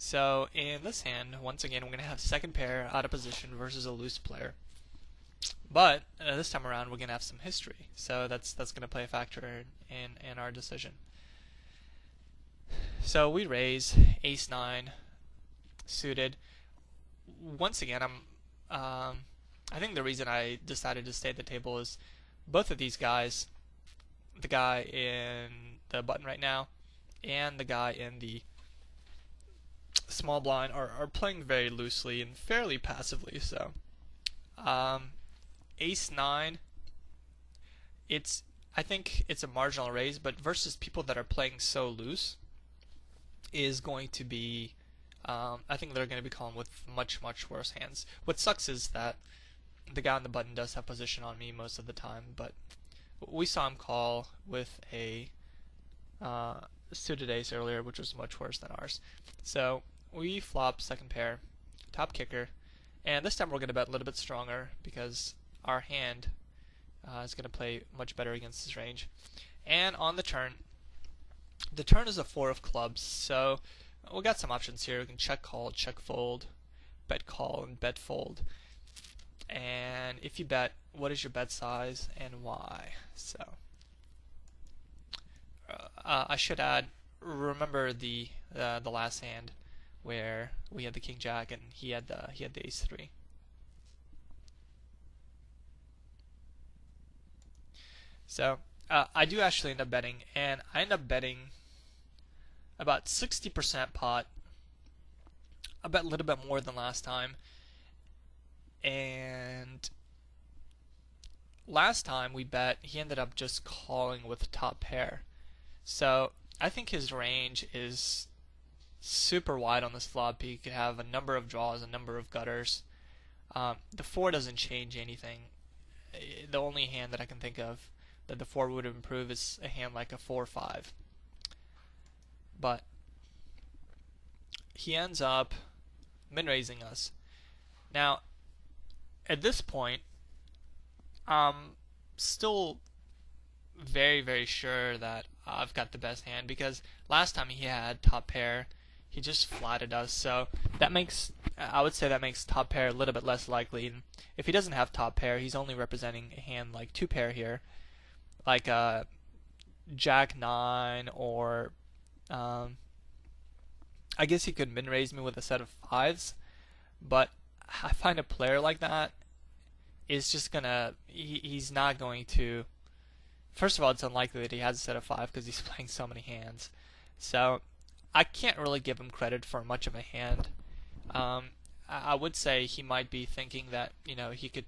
So in this hand, once again, we're going to have second pair out of position versus a loose player. But this time around, we're going to have some history, so that's going to play a factor in our decision. So we raise ace nine suited. Once again, I think the reason I decided to stay at the table is both of these guys, the guy in the button right now and the guy in the small blind, are playing very loosely and fairly passively. So ace nine, I think it's a marginal raise, but versus people that are playing so loose is going to be I think they're going to be calling with much worse hands. What sucks is that the guy on the button does have position on me most of the time, but we saw him call with a suited ace earlier, which was much worse than ours. So we flop second pair, top kicker, and this time we're going to bet a little bit stronger because our hand is going to play much better against his range. And on the turn is a four of clubs, so we got some options here. We can check call, check fold, bet call, and bet fold. And if you bet, what is your bet size and why? So I should add, remember the last hand where we had the king jack and he had the ace three. So I do actually end up betting, and I end up betting about 60% pot. I bet a little bit more than last time. And last time we bet, he ended up just calling with top pair. So I think his range is super wide on this flop. He could have a number of draws, a number of gutters. The four doesn't change anything. The only hand that I can think of that the four would improve is a hand like a 4-5. But he ends up min-raising us. Now, at this point, I'm still very sure that I've got the best hand, because last time he had top pair, he just flatted us. So that makes, I would say that makes top pair a little bit less likely. And if he doesn't have top pair, he's only representing a hand like two pair here, like jack nine, or I guess he could min-raise me with a set of fives. But I find a player like that is just gonna, he's not going to, first of all, it's unlikely that he has a set of five because he's playing so many hands. So I can't really give him credit for much of a hand. I would say he might be thinking that, you know, he could,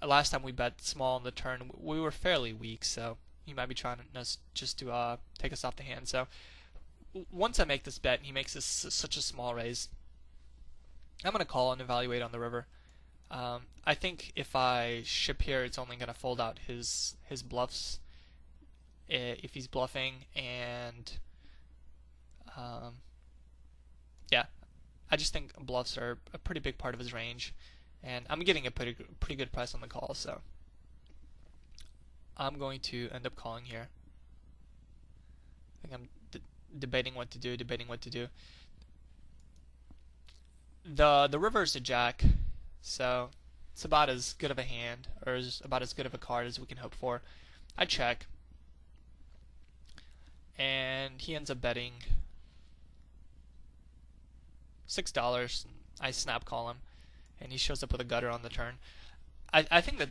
last time we bet small on the turn, we were fairly weak, so he might be trying to just to take us off the hand. So once I make this bet and he makes this such a small raise, I'm going to call and evaluate on the river. I think if I ship here, it's only going to fold out his bluffs if he's bluffing, and yeah, I just think bluffs are a pretty big part of his range, and I'm getting a pretty good price on the call, so I'm going to end up calling here. I think I'm debating what to do. The river is a jack, so it's about as good of a hand, or about as good of a card as we can hope for. I check, and he ends up betting $6. I snap call him, and he shows up with a gutter on the turn. I think that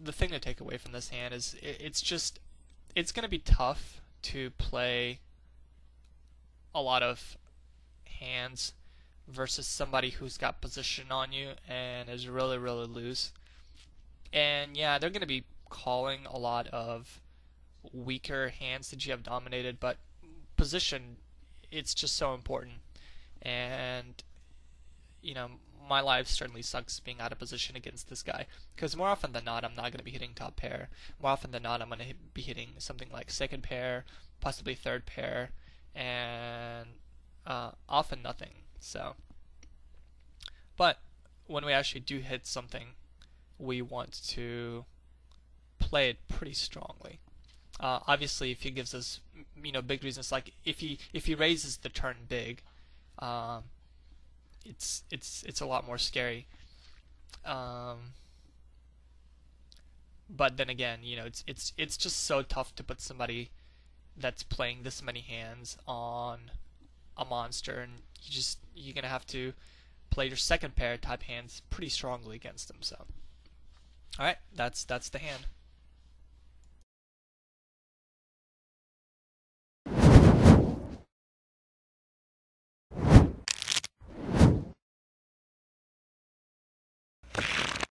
the thing to take away from this hand is it's going to be tough to play a lot of hands versus somebody who's got position on you and is really loose. And yeah, they're going to be calling a lot of weaker hands that you have dominated, but position, it's just so important. And you know, my life certainly sucks being out of position against this guy, because more often than not, I'm not going to be hitting top pair. More often than not, I'm going to be hitting something like second pair, possibly third pair, and often nothing. So, but when we actually do hit something, we want to play it pretty strongly. Obviously, if he gives us, big reasons, like if he raises the turn big, um, it's a lot more scary. Um, but then again, it's just so tough to put somebody that's playing this many hands on a monster, and you're gonna have to play your second pair type hands pretty strongly against them. So, all right, that's the hand.